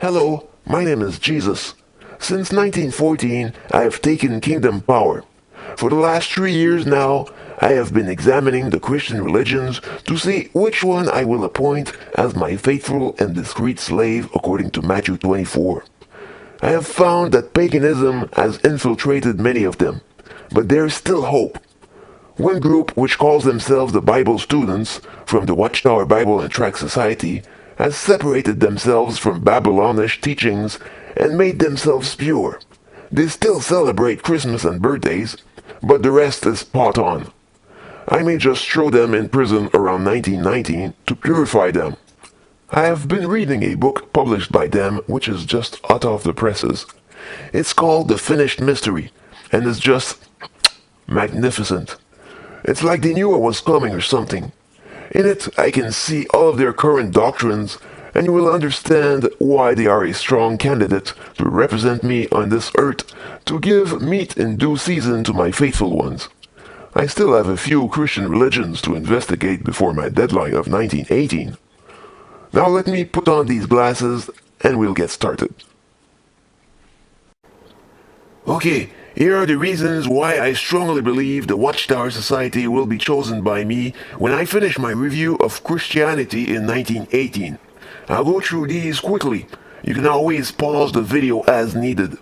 Hello, my name is Jesus. Since 1914, I have taken kingdom power. For the last 3 years now, I have been examining the Christian religions to see which one I will appoint as my faithful and discreet slave according to Matthew 24. I have found that paganism has infiltrated many of them, but there is still hope. One group, which calls themselves the Bible Students, from the Watchtower Bible and Tract Society, has separated themselves from Babylonish teachings and made themselves pure. They still celebrate Christmas and birthdays, but the rest is spot on. I may just throw them in prison around 1919 to purify them. I have been reading a book published by them which is just hot off the presses. It's called The Finished Mystery, and it's just magnificent. It's like they knew I was coming or something. In it, I can see all of their current doctrines, and you will understand why they are a strong candidate to represent me on this earth, to give meat in due season to my faithful ones. I still have a few Christian religions to investigate before my deadline of 1918. Now let me put on these glasses, and we'll get started. Okay, here are the reasons why I strongly believe the Watchtower Society will be chosen by me when I finish my review of Christianity in 1918. I'll go through these quickly. You can always pause the video as needed.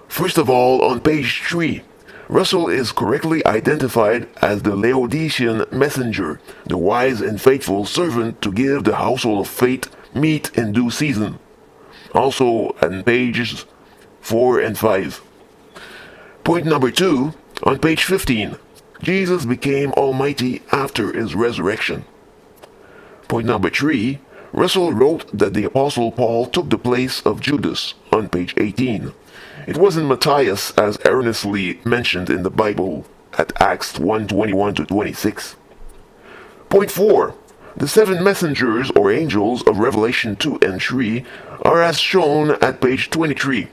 First of all, on page 3, Russell is correctly identified as the Laodicean messenger, the wise and faithful servant to give the household of faith meat in due season. Also on pages 4 and 5. Point number 2, on page 15, Jesus became almighty after his resurrection. Point number 3, Russell wrote that the Apostle Paul took the place of Judas on page 18. It wasn't Matthias as earnestly mentioned in the Bible at Acts 1:21-26. Point 4, the 7 messengers or angels of Revelation 2 and 3 are as shown at page 23.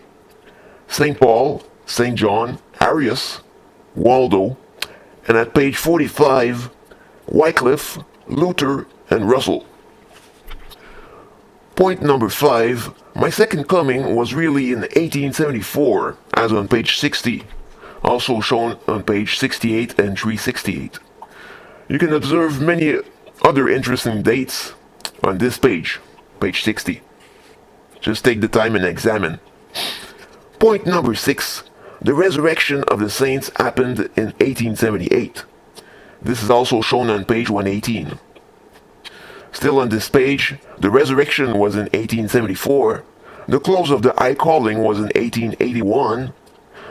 St. Paul, St. John, Arius, Waldo, and at page 45, Wycliffe, Luther, and Russell. Point number 5, my second coming was really in 1874, as on page 60, also shown on page 68 and 368. You can observe many other interesting dates on this page, page 60. Just take the time and examine. Point number 6, the resurrection of the saints happened in 1878. This is also shown on page 118. Still on this page, the resurrection was in 1874, the close of the high calling was in 1881,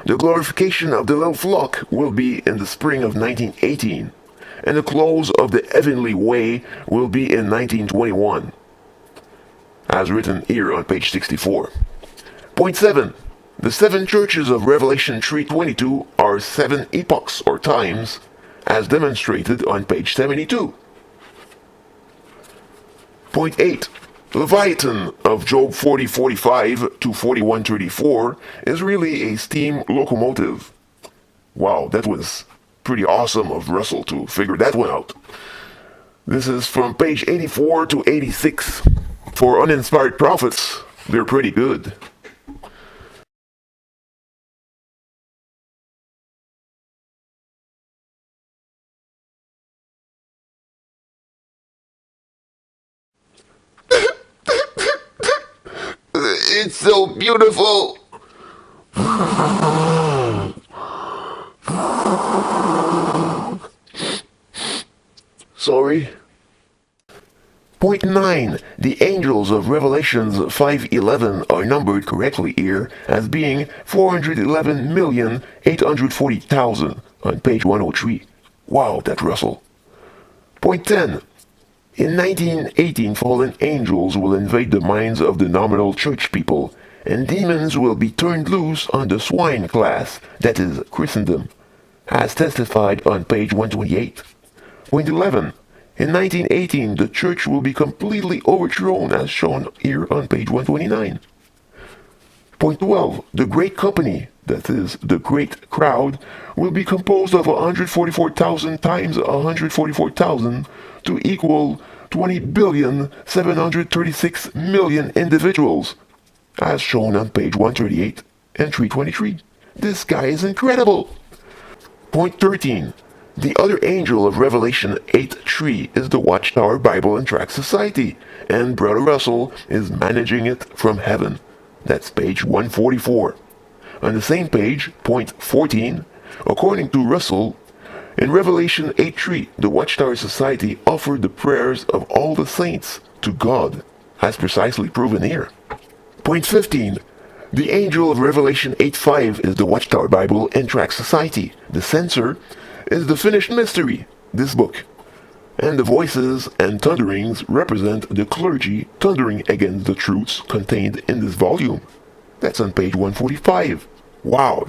the glorification of the little flock will be in the spring of 1918, and the close of the heavenly way will be in 1921, as written here on page 64. Point 7. The 7 churches of Revelation 3:22 are 7 epochs or times, as demonstrated on page 72. Point 8. Leviathan of Job 40:45 to 41:34 is really a steam locomotive. Wow, that was pretty awesome of Russell to figure that one out. This is from page 84 to 86. For uninspired prophets, they're pretty good. It's so beautiful. Sorry. Point 9. The angels of Revelations 5:11 are numbered correctly here as being 411,840,000 on page 103. Wow, that's Russell. Point 10. In 1918, fallen angels will invade the minds of the nominal church people, and demons will be turned loose on the swine class, that is, Christendom, as testified on page 128. Point 11. In 1918, the church will be completely overthrown, as shown here on page 129. Point 12. The great company, that is, the great crowd, will be composed of 144,000 times 144,000 to equal 20,736,000,000 individuals. as shown on page 138 and 323. This guy is incredible. Point 13. The other angel of Revelation 8:3 is the Watchtower Bible and Tract Society, and Brother Russell is managing it from heaven. That's page 144. On the same page, point 14, according to Russell, in Revelation 8:3, the Watchtower Society offered the prayers of all the saints to God, as precisely proven here. Point 15. The angel of Revelation 8:5 is the Watchtower Bible and Tract Society. The censer is the finished mystery, this book. And the voices and thunderings represent the clergy thundering against the truths contained in this volume. That's on page 145. Wow,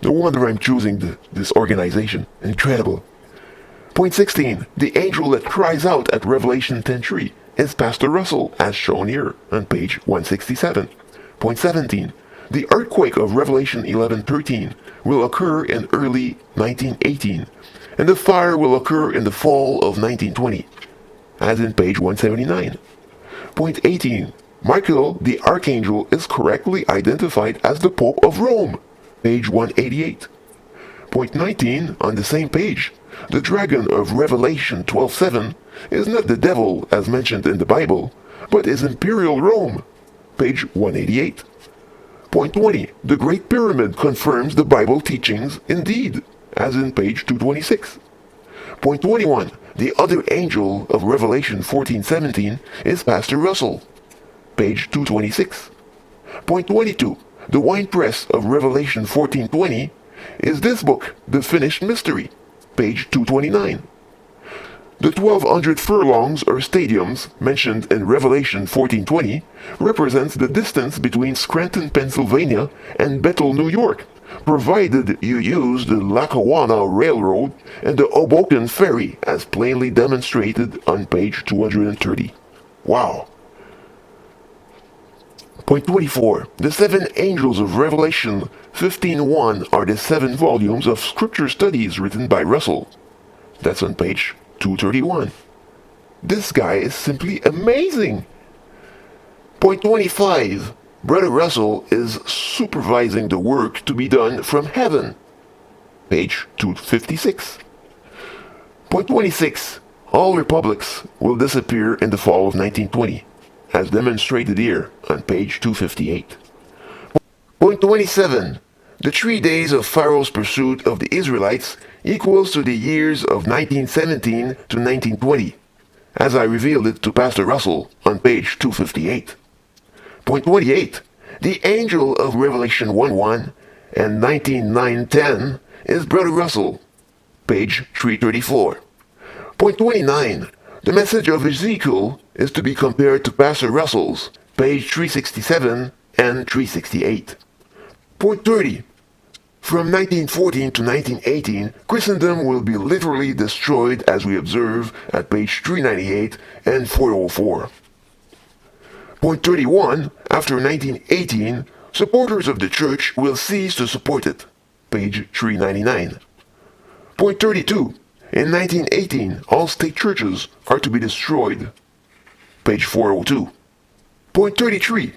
no wonder I'm choosing this organization. Incredible. Point 16. The angel that cries out at Revelation 10:3 is Pastor Russell, as shown here on page 167. Point 17. The earthquake of Revelation 11:13 will occur in early 1918, and the fire will occur in the fall of 1920, as in page 179. Point 18. Michael, the archangel, is correctly identified as the Pope of Rome, page 188. Point 19, on the same page, the dragon of Revelation 12:7 is not the devil as mentioned in the Bible, but is Imperial Rome, page 188. Point 20, the Great Pyramid confirms the Bible teachings indeed, as in page 226. Point 21, the other angel of Revelation 14:17 is Pastor Russell, page 226. Point 22, the winepress of Revelation 14:20 is this book, The Finished Mystery, page 229. The 1,200 furlongs or stadiums mentioned in Revelation 14:20 represents the distance between Scranton, Pennsylvania and Bethel, New York, provided you use the Lackawanna Railroad and the Hoboken Ferry as plainly demonstrated on page 230. Wow. Point 24. The seven angels of Revelation 15:1 are the 7 volumes of scripture studies written by Russell. That's on page 231. This guy is simply amazing. Point 25. Brother Russell is supervising the work to be done from heaven. Page 256. Point 26. All republics will disappear in the fall of 1920, as demonstrated here on page 258. Point 27. The 3 days of Pharaoh's pursuit of the Israelites equals to the years of 1917 to 1920, as I revealed it to Pastor Russell on page 258. Point 28. The angel of Revelation 1:1 and 19:9-10 is Brother Russell, page 334. Point 29. The message of Ezekiel is to be compared to Pastor Russell's, page 367 and 368. Point 30. From 1914 to 1918, Christendom will be literally destroyed as we observe at page 398 and 404. Point 31. After 1918, supporters of the church will cease to support it, page 399. Point 32. In 1918, all state churches are to be destroyed, page 402. Point 33.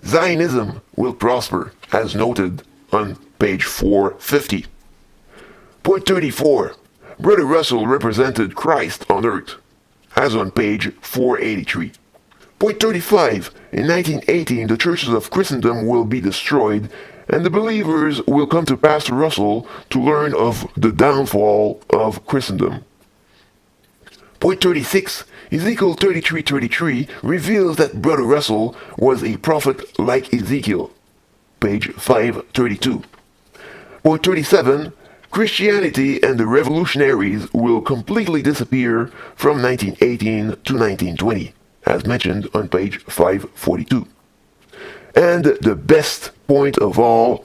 Zionism will prosper, as noted on page 450. Point 34. Brother Russell represented Christ on earth, as on page 483. Point 35. In 1918, the churches of Christendom will be destroyed, and the believers will come to Pastor Russell to learn of the downfall of Christendom. Point 36. Ezekiel 33:33 reveals that Brother Russell was a prophet like Ezekiel, page 532. Point 37. Christianity and the revolutionaries will completely disappear from 1918 to 1920, as mentioned on page 542. And the best point of all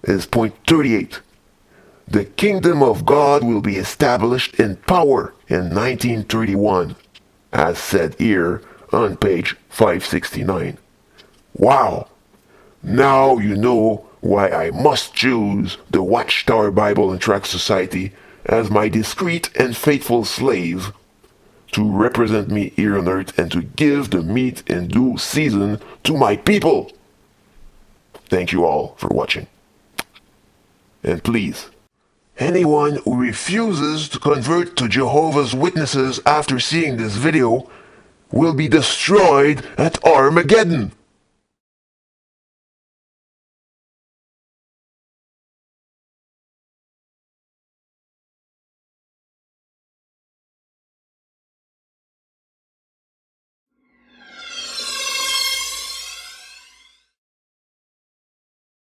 is point 38. The kingdom of God will be established in power in 1931, as said here on page 569. Wow! Now you know why I must choose the Watchtower Bible and Tract Society as my discreet and faithful slave to represent me here on earth and to give the meat in due season to my people. Thank you all for watching. And please, anyone who refuses to convert to Jehovah's Witnesses after seeing this video will be destroyed at Armageddon.